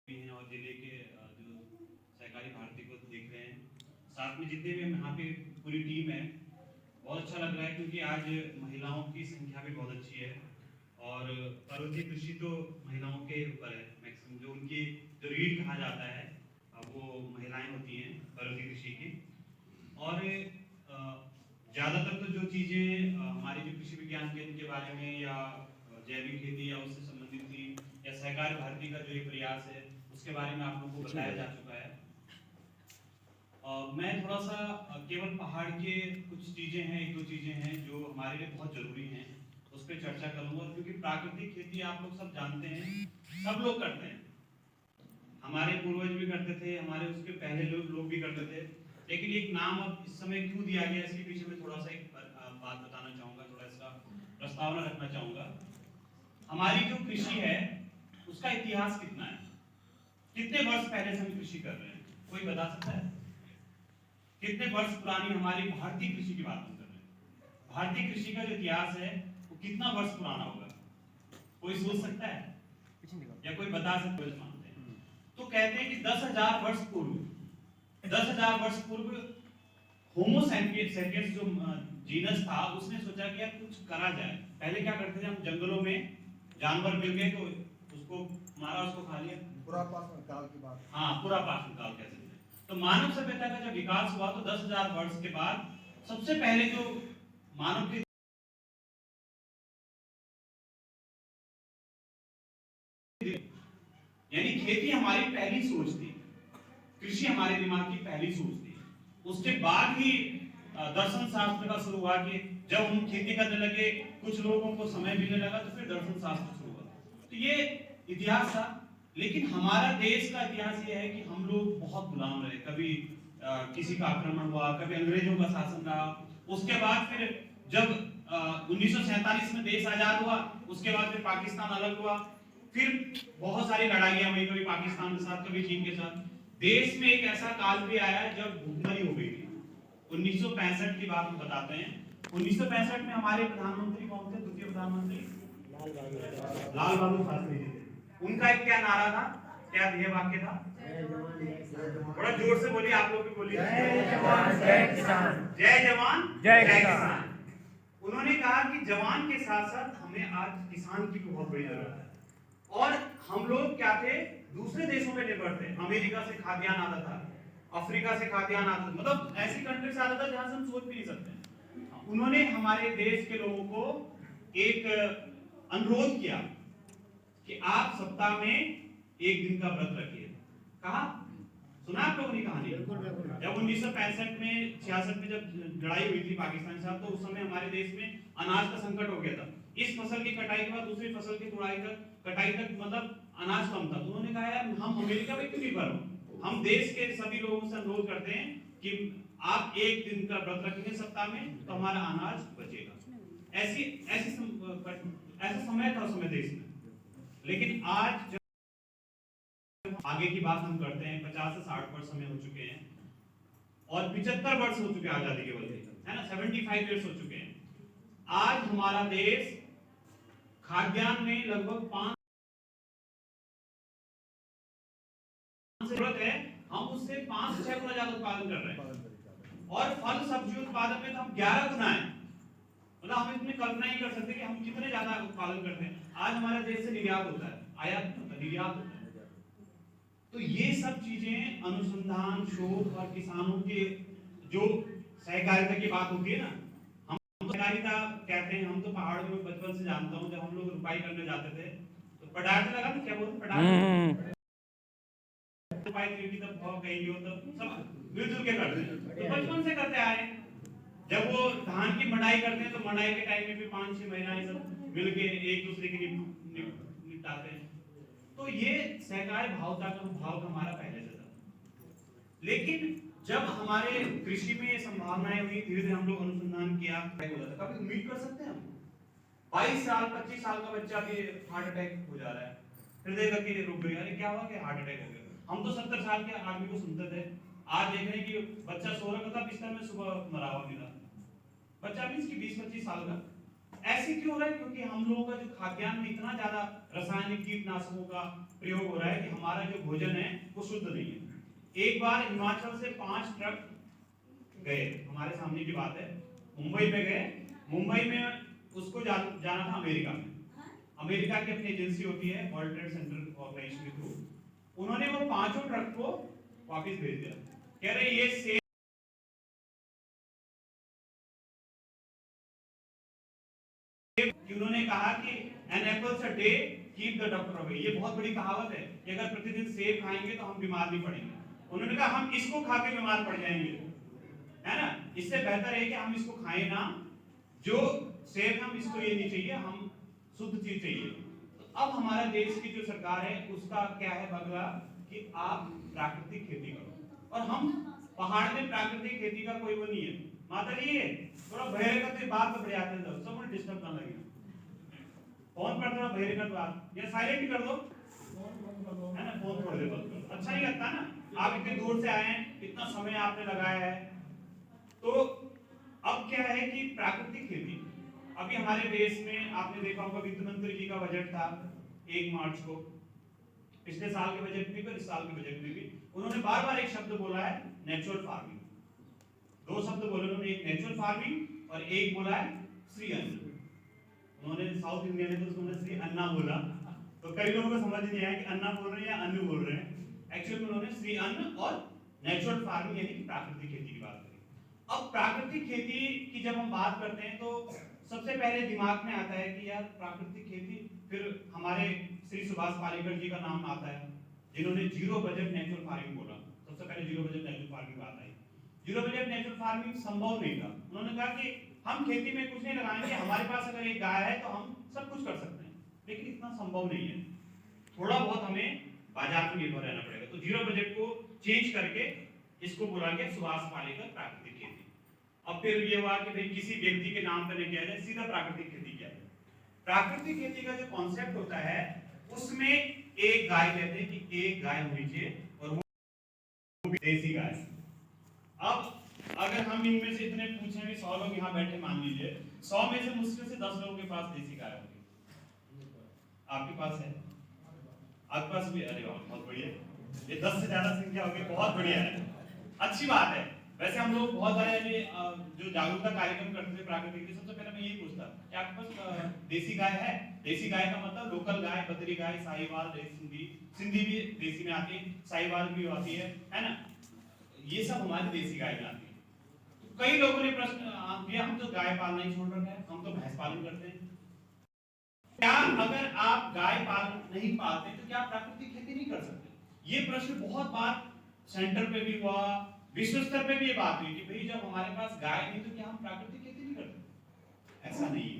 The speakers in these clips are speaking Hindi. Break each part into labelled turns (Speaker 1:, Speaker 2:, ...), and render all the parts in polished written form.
Speaker 1: भी हैं और जिले के जो सहकारी भारती को देख रहे हैं, साथ में जितने भी यहाँ पे पूरी टीम है। बहुत अच्छा लग रहा है क्योंकि आज महिलाओं की संख्या भी बहुत अच्छी है और पर्वतीय कृषि तो महिलाओं के ऊपर है मैक्सिमम, जो उनकी जो रीढ़ कहा जाता है वो महिलाएं होती हैं पर्वतीय कृषि की। और ज़्यादातर तो जो चीज़ें हमारे जो कृषि विज्ञान केंद्र के बारे में या जैविक खेती या उससे संबंधित थी या सहकारी भारती का जो एक प्रयास है उसके बारे में आप लोगों को बताया जा चुका है। मैं थोड़ा सा केवल पहाड़ के कुछ चीज़ें हैं, एक दो चीज़ें हैं जो हमारे लिए बहुत ज़रूरी हैं, उस पर चर्चा करूँगा। क्योंकि प्राकृतिक खेती आप लोग सब जानते हैं, सब लोग करते हैं, हमारे पूर्वज भी करते थे, हमारे उसके पहले लोग भी करते थे। लेकिन एक नाम अब इस समय क्यों दिया गया, इसके पीछे मैं थोड़ा सा एक बात बताना चाहूँगा, थोड़ा इसका प्रस्तावना रखना चाहूँगा। हमारी जो कृषि है उसका इतिहास कितना है, कितने वर्ष पहले से हम कृषि कर रहे हैं, कोई बता सकता है? कितने वर्ष पुरानी हमारी भारतीय कृषि की बात हम कर रहे हैं? भारतीय कृषि का जो इतिहास है वो कितना वर्ष पुराना होगा, कोई सोच सकता है या कोई बता सकता है? मानते हैं तो कहते हैं कि 10,000 वर्ष पूर्व, 10,000 वर्ष पूर्व होमो सैपियंस जो जीनस था उसने सोचा कि यार कुछ करा जाए। पहले क्या करते थे हम, जंगलों में जानवर मिल गए तो उसको मारा, उसको खा लिया।
Speaker 2: पुरापाषाण काल की बात।
Speaker 1: हाँ, पुरापाषाण काल कह सकते हैं। तो मानव सभ्यता का जब विकास हुआ तो 10,000 वर्ष के बाद सबसे पहले जो मानव की यानी खेती हमारी पहली सोच थी, कृषि हमारे दिमाग की पहली सोच थी। उसके बाद ही दर्शन शास्त्र का शुरू हुआ कि जब हम खेती करने लगे, कुछ लोगों को समय मिलने लगा तो फिर दर्शन शास्त्र शुरू हुआ। तो ये इतिहास था। लेकिन हमारा देश का इतिहास ये है कि हम लोग बहुत गुलाम रहे, कभी किसी का आक्रमण हुआ, कभी अंग्रेजों का शासन रहा। उसके बाद फिर जब 1947 में देश आजाद हुआ, उसके बाद फिर पाकिस्तान अलग हुआ, फिर बहुत सारी लड़ाइयां हुई, कभी पाकिस्तान के साथ, कभी चीन के साथ। देश में एक ऐसा काल भी आया जब भूखमरी हो गई थी। 1965 की बात हम बताते हैं। 1965 में हमारे प्रधानमंत्री कौन थे, द्वितीय प्रधानमंत्री? लाल बहादुर शास्त्री जी थे। उनका एक क्या नारा था, क्या ध्येय वाक्य था? बड़ा जोर से बोलिए, आप लोग भी बोलिए।
Speaker 3: जय जवान जय किसान।
Speaker 1: जय जवान
Speaker 3: जय किसान।
Speaker 1: उन्होंने कहा कि जवान के साथ साथ हमें आज किसान की भी बहुत बड़ी जरूरत है। और हम लोग क्या थे, दूसरे देशों पे निर्भर थे। अमेरिका से खाद्यान्न आता था, अफ्रीका से खाद्यान्न आता था, मतलब ऐसी कंट्री से आता था जहां से हम सोच भी नहीं सकते। उन्होंने हमारे देश के लोगों को एक अनुरोध किया कि आप सप्ताह में एक दिन का व्रत रखिए। कहा, सुना आप लोगों ने कहानी? जब 1965 में 66 में जब लड़ाई हुई थी पाकिस्तान के साथ, तो उस समय हमारे देश में अनाज का संकट हो गया था। इस फसल की कटाई के बाद दूसरी फसल की कटाई तक मतलब अनाज कम था। तो उन्होंने कहा यार हम अमेरिका में क्यों निर्भर हो, हम देश के सभी लोगों से अनुरोध करते हैं कि आप एक दिन का व्रत रखेंगे सप्ताह में तो हमारा अनाज बचेगा। ऐसी ऐसी ऐसा समय था उस समय देश में। लेकिन आज आगे की बात हम करते हैं, 50 से 60 वर्ष हमें हो चुके हैं और 75 वर्ष हो चुके हैं आजादी के बाद, है ना, 75 इयर्स हो चुके हैं। आज हमारा देश खाद्यान्न में लगभग 5 जरूरत है, हम उससे 5 से 6 गुना ज्यादा उत्पादन कर रहे हैं। और फल सब्जी उत्पादन में तो हम 11 गुना है, मतलब हम इसमें कल्पना नहीं कर सकते कि हम कितने ज्यादा उत्पादन करते हैं। आज हमारे देश से निर्यात होता है, आयात नहीं होता, निर्यात होता है। तो ये सब चीजें अनुसंधान, शोध और किसानों के जो सहकारिता की बात होती है ना, हम सहकारिता कहते हैं। हम तो पहाड़ों में बचपन से जानता हूँ, जब हम लोग रुपाई करने जाते थे तो पटाखे लगा ना, क्या बोलते पटाखे, रुपाई की तब भाव कहीं हो तब सब मिलजुल के करते हैं, तो बचपन से करते आए हैं। जब वो धान की मड़ाई करते हैं तो मड़ाई के टाइम में भी 5-6 महिलाएं सब मिलके एक दूसरे की निपटाते हैं। तो ये सहकार भावता का भाव हमारा पहले से था। लेकिन जब हमारे कृषि में संभावनाएं हुई, धीरे धीरे हम लोग अनुसंधान किया, कभी उम्मीद कर सकते हैं हम 22 साल 25 साल का बच्चा भी हार्ट अटैक हो जा रहा है, हृदय गति रुक गई, अरे क्या हुआ कि हार्ट अटैक हो गया। हम तो 70 साल के आदमी को सुनते थे, आज देख रहे हैं कि बच्चा सो रहा था बिस्तर में, सुबह मरा हुआ मिला। बच्चा मींस कि 20-25 साल का, ऐसे क्यों हो रहा है? क्योंकि हम लोगों का जो खाद्यान्न में इतना ज्यादा रासायनिक कीटनाशकों का प्रयोग हो रहा है कि हमारा जो भोजन है वो शुद्ध नहीं है। एक बार हिमाचल से 5 ट्रक गए, हमारे सामने की बात है, मुंबई में गए। मुंबई में उसको जाना था अमेरिका में। अमेरिका की अपनी एजेंसी होती है वर्ल्ड ट्रेड सेंटर ऑर्गेनाइजेशन के थ्रू। उन्होंने वो 5 ट्रक को वापस भेज दिया। कह रहे ये सेब कि उन्होंने कहा कि an apples a day keep the doctor away. ये बहुत बड़ी कहावत है कि अगर प्रतिदिन सेब खाएंगे तो हम बीमार नहीं पड़ेंगे। उन्होंने कहा हम इसको खा के बीमार पड़ जाएंगे, है ना। इससे बेहतर है कि हम इसको खाएं ना, जो सेब हम इसको ये नहीं चाहिए, हम शुद्ध चीज चाहिए। तो अब हमारा देश की जो सरकार है उसका क्या है बगला कि आप प्राकृतिक खेती करो। और हम पहाड़ में प्राकृतिक खेती का कोई वो नहीं है। माता जी थोड़ा भैर का तो बात तो बढ़िया आते हैं, सब मुझे डिस्टर्ब करने लगे। फोन पर थोड़ा भैर का बात या साइलेंट ही कर दो, है ना, फोन छोड़ दे दो। अच्छा नहीं लगता ना, आप इतने दूर से आए हैं, इतना समय आपने लगाया है। तो अब क्या है कि प्राकृतिक खेती, अभी हमारे देश में आपने देखा होगा वित्त मंत्री जी का बजट था 1 मार्च को। पिछले साल के बजट में भी, इस साल के बजट में भी उन्होंने बार-बार एक शब्द बोला है नेचुरल फार्मिंग। 2 शब्द बोले उन्होंने, एक नेचुरल फार्मिंग और एक बोला है श्री अन्न। उन्होंने साउथ इंडिया में तो उन्होंने श्री अन्ना बोला, तो कई लोगों को समझ नहीं आया कि अन्ना बोल रहे हैं या अन्न बोल रहे हैं। एक्चुअली में उन्होंने श्री अन्न और नेचुरल फार्मिंग यानी कि प्राकृतिक खेती की बात करी। अब प्राकृतिक खेती की जब हम बात करते हैं तो सबसे पहले दिमाग में आता है कि यार प्राकृतिक खेती, फिर हमारे श्री सुभाष पालेकर जी का नाम आता है जिन्होंने जीरो बजट नेचुरल फार्मिंग बोला। सबसे पहले जीरो बजट नेचुरल फार्मिंग बात आई। जीरो बजट नेचुरल फार्मिंग संभव नहीं था। उन्होंने कहा कि हम खेती में कुछ नहीं लगाएंगे, हमारे पास अगर एक गाय है तो हम सब कुछ कर सकते हैं, लेकिन इतना संभव नहीं है, थोड़ा बहुत हमें बाजार पर निर्भर रहना पड़ेगा। तो जीरो बजट को चेंज करके इसको बोला गया सुभाष पालेकर प्राकृतिक खेती। अब फिर ये हुआ कि भाई किसी व्यक्ति के नाम पर नहीं किया जाए, सीधा प्राकृतिक खेती किया जाए। प्राकृतिक खेती का जो कॉन्सेप्ट होता है उसमें एक गाय कहते हैं कि एक गाय होनी चाहिए और वो देसी गाय। अब अगर हम इनमें से इतने पूछें भी 100 लोग यहाँ बैठे मान लीजिए, 100 में से मुश्किल से 10 लोगों के पास देसी गाय होगी। आपके पास है? आपके पास भी? अरे वाह बहुत बढ़िया, ये 10 से ज्यादा संख्या होगी, बहुत बढ़िया है, अच्छी बात है। वैसे हम लोग बहुत सारे जो जागरूकता कार्यक्रम करते थे प्राकृतिक, सबसे पहले मैं यही पूछता कि आपके पास देसी गाय है? देसी गाय का मतलब लोकल गाय, बदरी गाय, साहिवाल, सिंधी भी देसी में आती है, साहिवाल भी आती है ना, ये सब हमारी देसी गाय में आती है। तो कई लोगों ने प्रश्न किया हम तो गाय पालना ही छोड़ रखे हैं, हम तो भैंस पालन करते हैं। क्या अगर आप गाय पालन नहीं पालते तो क्या आप प्राकृतिक खेती नहीं कर सकते? ये प्रश्न बहुत बार सेंटर पे भी हुआ, विश्व स्तर पे भी ये बात हुई कि भाई जब हमारे पास गाय नहीं तो क्या हम प्राकृतिक खेती नहीं करते? ऐसा नहीं है।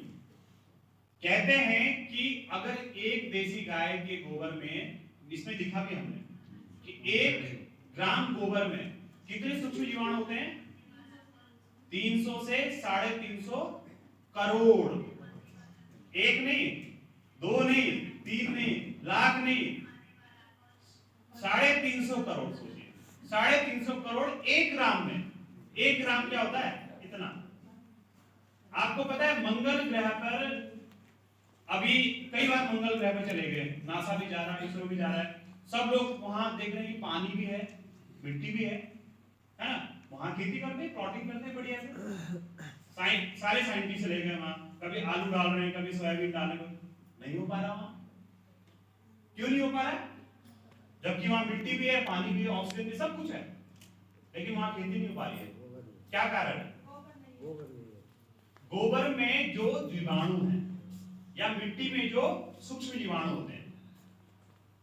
Speaker 1: कहते हैं कि अगर एक देसी गाय के गोबर में, इसमें लिखा भी हमने कि 1 ग्राम गोबर में कितने सूक्ष्म जीवाणु होते हैं? 300 से 350 करोड़। 1 नहीं, 2 नहीं, 3 नहीं, लाख नहीं, 350 करोड़। सोचिए 350 करोड़ 1 ग्राम में। 1 ग्राम क्या होता है? इतना। आपको पता है मंगल ग्रह पर अभी कई बार मंगल ग्रह पर चले गए, नासा भी जा रहा है, इसरो भी जा रहा है, सब लोग वहां देख रहे हैं कि पानी भी है, मिट्टी भी है ना, वहां खेती करते हैं, प्लॉटिंग करते हैं बढ़िया से। सारे साइंटिस्ट चले गए वहां, कभी आलू डाल रहे हैं, कभी सोयाबीन डाल रहे हैं, नहीं हो पा रहा वहां। क्यों नहीं हो पा रहा? जबकि वहां मिट्टी भी है, पानी भी है, ऑक्सीजन भी सब कुछ है, लेकिन वहां खेती नहीं हो पा रही है। क्या कारण है? गोबर में जो जीवाणु है या मिट्टी में जो सूक्ष्म जीवाणु होते हैं।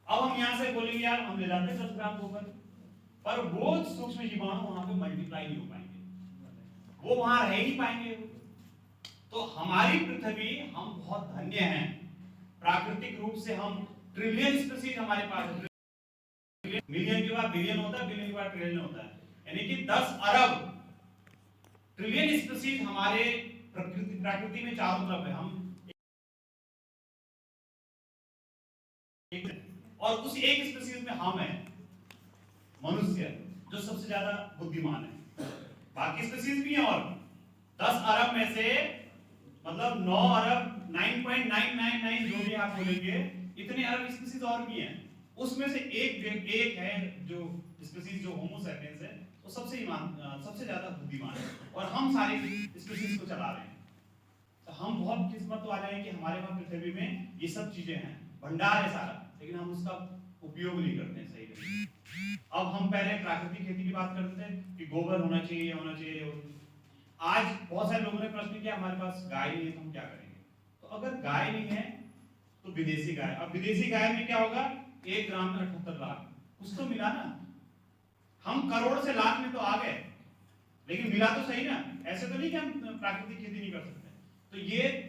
Speaker 1: अब हम यहां से बोलेंगे यार हम ले जाते हैं 10 ग्राम गोबर, पर वो सूक्ष्म जीवाणु वहां पे मल्टीप्लाई नहीं हो पाएंगे, वो वहां रह ही नहीं पाएंगे। तो हमारी पृथ्वी, हम बहुत धन्य हैं, प्राकृतिक रूप से हम ट्रिलियन स्पीशीज हमारे पास है। मिलियन के बाद बिलियन होता है, बिलियन के बाद ट्रिलियन होता है, यानी कि 10 अरब ट्रिलियन स्पीशीज हमारे प्रकृति में चारों तरफ है। हम और उस एक स्पीशीज में हम हैं मनुष्य, जो सबसे ज्यादा बुद्धिमान है। बाकी स्पीशीज भी हैं और 10 अरब में से मतलब 9 अरब 9.999 जो भी आप बोलेंगे, इतने अरब स्पीसीज और भी हैं। उसमें से एक है जो स्पीसीज जो होमो सैपियंस है, वो सबसे ज्यादा बुद्धिमान है और हम सारे स्पीसीज को चला रहे हैं। तो हम बहुत किस्मत वाले हैं कि हमारे पास पृथ्वी में ये सब चीजें हैं, भंडार है सारा, लेकिन हम उसका उपयोग नहीं करते हैं सही तरीके। अब हम पहले प्राकृतिक खेती की बात करते थे कि गोबर होना चाहिए, होना चाहिए। आज बहुत सारे लोगों ने प्रश्न किया हमारे पास गाय नहीं है तो हम क्या करेंगे। तो अगर गाय नहीं है तो विदेशी गाय। अब विदेशी गाय में क्या होगा, 1 ग्राम में 78 लाख, कुछ तो मिला ना। हम करोड़ से लाख में तो आ गए, लेकिन मिला तो सही ना। ऐसे तो नहीं कि हम प्राकृतिक खेती नहीं कर सकते। तो ये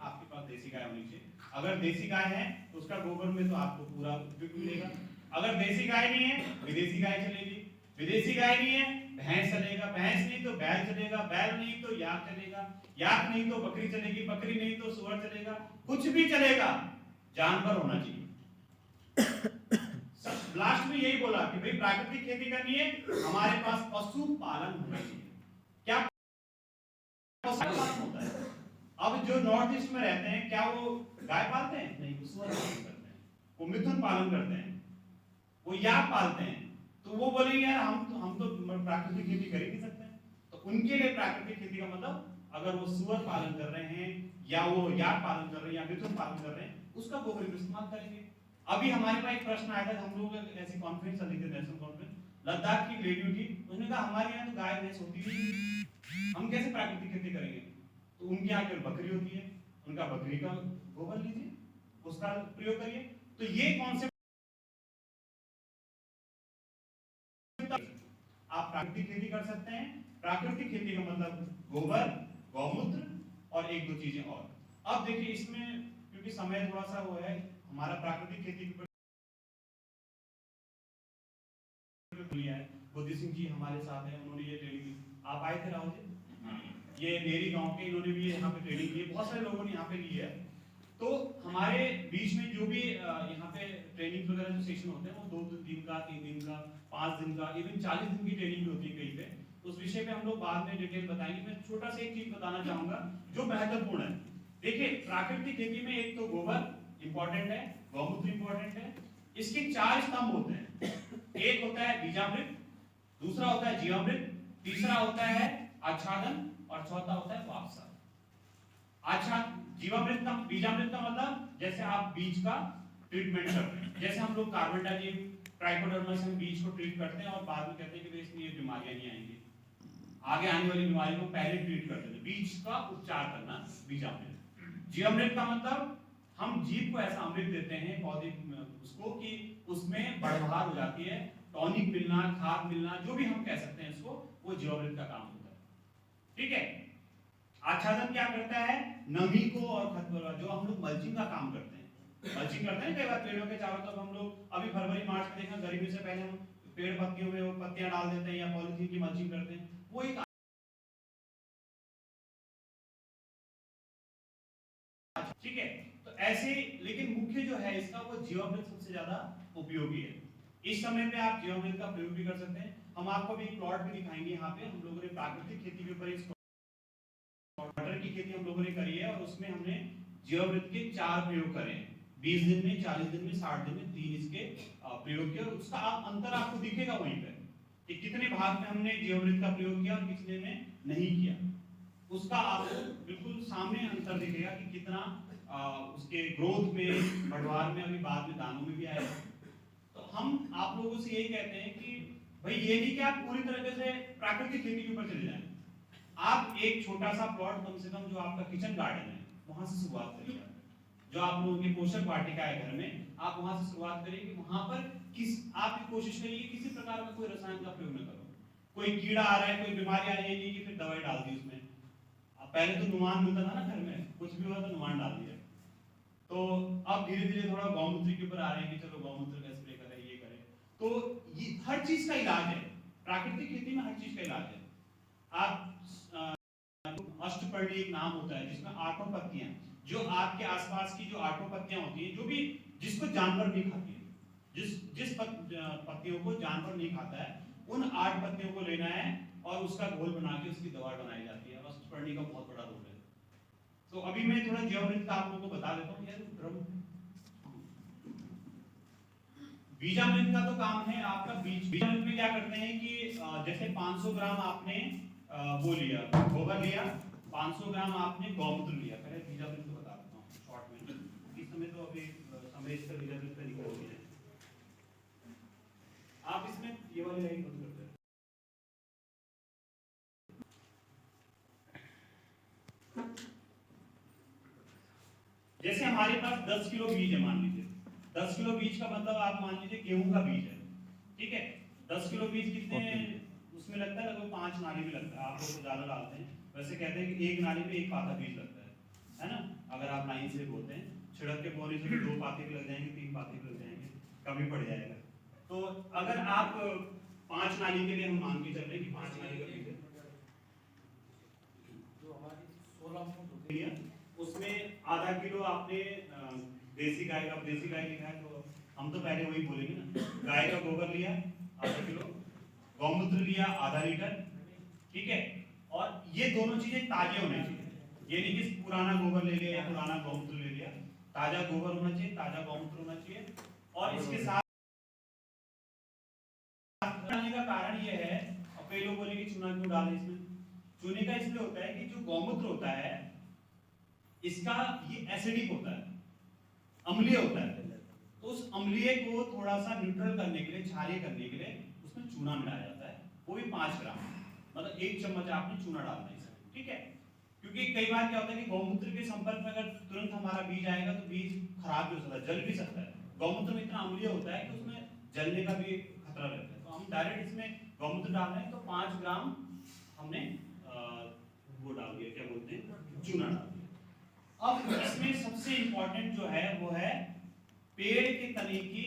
Speaker 1: आपके पास देसी गाय होनी चाहिए। अगर देसी गाय है तो उसका गोबर में तो आपको पूरा उपयोग मिलेगा। अगर देसी गाय नहीं है, विदेशी गाय चलेगी। विदेशी गाय नहीं है, भैंस चलेगा। भैंस नहीं तो बैल चलेगा। बैल नहीं तो याक चलेगा। याक नहीं तो बकरी चलेगी। बकरी नहीं तो सुअर चलेगा। कुछ भी चलेगा, जानवर होना चाहिए। लास्ट में यही बोला कि भाई प्राकृतिक खेती करनी है, हमारे पास पशु पालन होना चाहिए। क्या पशु पालन होता है? अब जो नॉर्थ ईस्ट में रहते हैं, क्या वो गाय पालते हैं? नहीं, वो सुअर पालन करते हैं, वो मिथुन पालन करते हैं, वो याक पालते हैं। तो वो बोलेंगे यार हम तो प्राकृतिक खेती कर ही नहीं सकते। तो उनके लिए प्राकृतिक खेती का मतलब, अगर वो सुअर पालन कर रहे हैं या वो याक पालन कर रहे हैं या मिथुन पालन कर रहे हैं, उसका गोबर इस्तेमाल करेंगे। अभी हमारे पास एक प्रश्न आया था, हम लोग ऐसी कॉन्फ्रेंस चली थी, नेशनल कॉन्फ्रेंस, लद्दाख की लेडी थी, उन्होंने कहा हमारे यहाँ तो गाय भैंस होती नहीं, हम कैसे प्राकृतिक खेती करेंगे। तो उनके यहाँ केवल बकरी होती है, उनका बकरी का गोबर लीजिए, उसका प्रयोग करिए। तो ये कॉन्सेप्ट आप प्राकृतिक खेती कर सकते हैं। प्राकृतिक खेती का मतलब गोबर, गौमूत्र और एक दो चीजें और। अब देखिए इसमें क्योंकि समय थोड़ा सा वो है, हमारा प्राकृतिक खेती के ऊपर बुद्धि सिंह जी हमारे साथ हैं, उन्होंने ये ट्रेनिंग, आप आए थे राहुल जी, ये डेरी गांव के, इन्होंने भी यहाँ पे ट्रेनिंग की, बहुत सारे लोगों ने यहाँ पे ली है। तो हमारे बीच में जो भी यहाँ पे ट्रेनिंग वगैरह जो सेशन होते हैं, वो 2 दिन का, 3 दिन का, 5 दिन का, इवन 40 दिन की ट्रेनिंग भी होती है कहीं पे। तो उस विषय पे हम लोग बाद में डिटेल बताएंगे। मैं छोटा सा एक चीज बताना चाहूंगा जो महत्वपूर्ण है। देखिए प्राकृतिक खेती में एक तो गोबर इंपॉर्टेंट है, गौमूत्र इंपॉर्टेंट है। इसके 4 स्तंभ होते हैं। एक होता है बीजामृत, दूसरा होता है जीवामृत, तीसरा होता है आच्छादन और चौथा होता है वापसा। अच्छा, जीवामृत का, बीजामृत का मतलब जैसे आप बीज का ट्रीटमेंट करते हैं, जैसे हम लोग कार्बन डाइऑक्साइड, ट्राइकोडर्मा से बीज को ट्रीट करते हैं और बाद में कहते हैं कि इसमें ये बीमारियां नहीं आएंगी, आगे आने वाली बीमारी को पहले ट्रीट करते हैं। बीज का उपचार करना बीजामृत। जीवामृत का मतलब हम जीव को ऐसा अमृत देते हैं पौधे उसको कि उसमें बढ़वार हो जाती है, टॉनिक मिलना, खाद मिलना, जो भी हम कह सकते हैं इसको, वो जीवामृत का काम होता है। ठीक है। आच्छादन क्या करता है, नमी को और खरपतवार, जो हम लोग मल्चिंग का काम करते हैं, मल्चिंग करते हैं कई बार पेड़ों के चारों तरफ हम लोग, अभी फरवरी मार्च में देखना, गर्मी से पहले हम पेड़ पत्तियों में वो पत्तियां डाल देते हैं या पॉलीथीन की मल्चिंग करते हैं, वो एक ठीक है। तो ऐसे, लेकिन मुख्य जो है इसका वो जीवामृत सबसे ज्यादा उपयोगी है। इस समय पे आप जीवामृत का प्रयोग भी कर सकते हैं। हम आपको भी प्लॉट भी दिखाएंगे। यहाँ पे हम लोगों ने प्राकृतिक खेती के ऊपर एक मटर की खेती हम लोगों ने करी है और उसमें हमने जीवामृत के 4 प्रयोग करे हैं। 20 दिन में, 40 दिन में, 60 दिन में 3 इसके प्रयोग किया। उसका अंतर आपको दिखेगा वहीं पे कि कितने भाग में हमने जीवामृत का प्रयोग किया और कितने में नहीं किया। उसका आपको बिल्कुल सामने अंतर दिखेगा कि कितना उसके ग्रोथ में, बढ़वार में, अभी बाद में दानों में भी आएगा। तो हम आप लोगों से यही कहते हैं कि भाई ये नहीं कि आप पूरी तरीके से प्राकृतिक खेती के ऊपर चले जाएं। आप एक छोटा सा प्लॉट, कम से कम जो आपका किचन गार्डन है, वहां से शुरुआत करिए। जो आप लोगों की पोषक वाटिका है घर में, आप वहां से शुरुआत करिए कि वहां पर आप कोशिश करिए किसी प्रकार का कोई रसायन का प्रयोग न करो। कोई कीड़ा आ रहा है, कोई बीमारी आ रही है, नहीं कि फिर दवाई डाल दी उसमें। पहले तो नुमान मिलता था ना घर में, कुछ भी हुआ तो नुमान डाल दिया। तो अब धीरे धीरे थोड़ा गौमूत्र के ऊपर आ रहे हैं कि चलो गौमूत्र का स्प्रे करें, ये करें। तो ये हर चीज का इलाज है, प्राकृतिक खेती में हर चीज का इलाज है। आप अष्टपर्णी एक नाम होता है जिसमें 8 पत्तियां, जो आपके आसपास की जो 8 पत्तियां होती हैं, जो भी जिसको जानवर नहीं खाती है, जिस पत्तियों को जानवर नहीं खाता है, उन 8 पत्तियों को लेना है और उसका घोल बना के उसकी दवा बनाई जाती है। वस्तुपर्णी का बहुत बड़ा रोल है। तो अभी मैं थोड़ा जीवामृत का आप लोगों को बता देता हूँ यार। ड्रम बीजामृत का तो काम है आपका बीजामृत में क्या करते हैं कि जैसे 500 ग्राम आपने वो लिया, गोबर लिया, 500 ग्राम आपने गौमूत्र लिया। पहले बीजामृत को बता देता हूँ शॉर्ट में। इस समय तो अभी समय इसका बीजामृत का निकल गया है। आप इसमें ये वाली लाइन बंद कर दो। जैसे हमारे पास 10 किलो बीज है, मान लीजिए 10 किलो बीज का मतलब आप मान लीजिए गेहूं का बीज है, ठीक है। 10 किलो बीज कितने उसमें लगता है? लगभग 5 नाली में लगता है। आप लोग तो ज्यादा डालते हैं, वैसे कहते हैं कि एक नाली में एक पाता बीज लगता है ना। अगर आप लाइन से बोते हैं, छिड़क के बोने से 2 पाते भी लग जाएंगे, 3 पाते भी लग जाएंगे, कम ही पड़ जाएगा। तो अगर आप 5 नाली के लिए हम मान के चल रहे हैं कि 5 नाली का बीज है, जो हमारी 16 फुट होती है उसमें आधा किलो आपने देसी गाय का, देसी गाय लिखा है तो हम तो पहले वही बोलेंगे ना। गाय का गोबर लिया आधा किलो, गौमूत्र लिया आधा लीटर, ठीक है। और ये दोनों चीजें ताजे होने चाहिए। ये नहीं कि पुराना गोबर ले लिया या पुराना गौमूत्र ले लिया। ताजा गोबर होना चाहिए, ताजा गौमूत्र होना चाहिए। और इसके साथ डालने का कारण ये है, और कई लोग बोलेंगे चूना क्यों डालें इसमें। चूने का इसलिए होता है कि जो गौमूत्र होता है इसका ये एसिडिक होता है, अम्लीय होता है। तो उस अम्लीय को थोड़ा सा न्यूट्रल करने के लिए, क्षारीय करने के लिए उसमें चूना मिलाया जाता है, वो भी 5 ग्राम, मतलब 1 चम्मच आपने चूना डालना है इसमें, ठीक है। क्योंकि कई बार क्या होता है कि गौमूत्र के संपर्क में अगर तुरंत हमारा बीज आएगा तो बीज खराब भी हो सकता है, जल भी सकता है। गौमूत्र में इतना अम्लीय होता है कि उसमें जलने का भी खतरा रहता है। तो हम डायरेक्ट इसमें गौमूत्र डाल रहे हैं तो 5 ग्राम हमने वो डाल दिया, क्या बोलते हैं, चूना डाल दिया। अब इसमें सबसे इंपॉर्टेंट जो है वो है पेड़ के तने की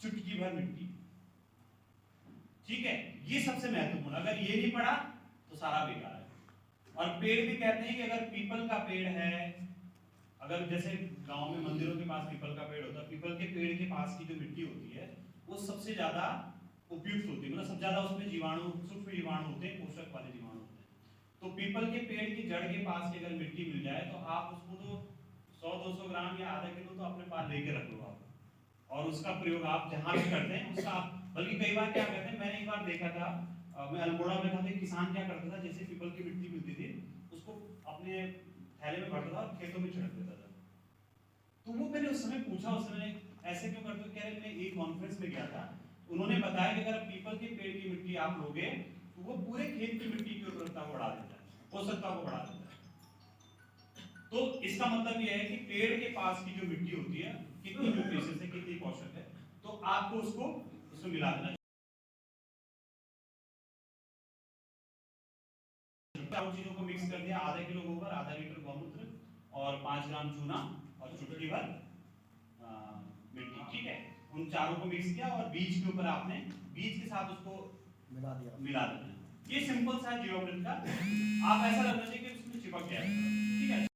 Speaker 1: चुटकी भर मिट्टी, ठीक है। ये सबसे महत्वपूर्ण, अगर ये नहीं पड़ा तो सारा बेकार है। और पेड़ भी कहते हैं कि अगर पीपल का पेड़ है, अगर जैसे गांव में मंदिरों के पास पीपल का पेड़ होता है, पीपल के पेड़ के पास की जो मिट्टी होती है वो सबसे ज्यादा उपयुक्त होती है, मतलब सबसे ज्यादा उसमें जीवाणु, सूक्ष्म जीवाणु होते हैं, पोषक वाले जीवाणु होते हैं। तो पीपल के पेड़ की जड़ के पास की अगर मिट्टी मिल जाए तो आप उसको तो 100-200 ग्राम या आधा किलो तो अपने पास लेके रख लो आप, और उसका प्रयोग आप जहां भी करते हैं उसका। बल्कि कई बार क्या करते हैं, मैंने एक बार देखा था, मैं अल्मोड़ा में था, तो किसान क्या करता था, जैसे पीपल की मिट्टी मिलती थी उसको अपने थैले में भरता था और खेतों में छिड़क देता था। तो वो मैंने उस समय पूछा, उस समय ऐसे क्यों करते हो? कह रहे मैं एक कॉन्फ्रेंस में गया था, उन्होंने बताया कि अगर पीपल के पेड़ की मिट्टी आप लोगे तो वो पूरे खेत की मिट्टी की उर्वरता को बढ़ा देता है, पोषकता को बढ़ा देता है। तो इसका मतलब यह है कि पेड़ के पास की जो मिट्टी होती है कितनी न्यूट्रिशियस है, कितनी पोषक है, तो आपको उसको उसमें मिला देना। चीजों को मिक्स कर दिया, आधा किलो गोबर, आधा लीटर गौमूत्र और 5 ग्राम चूना और चुटकी भर मिट्टी, ठीक है। उन चारों को मिक्स किया और बीज के ऊपर आपने बीज के साथ उसको मिला देना। ये सिंपल सा जीवामृत का, आप ऐसा लगना चाहिए कि उसमें चिपक गया, ठीक है।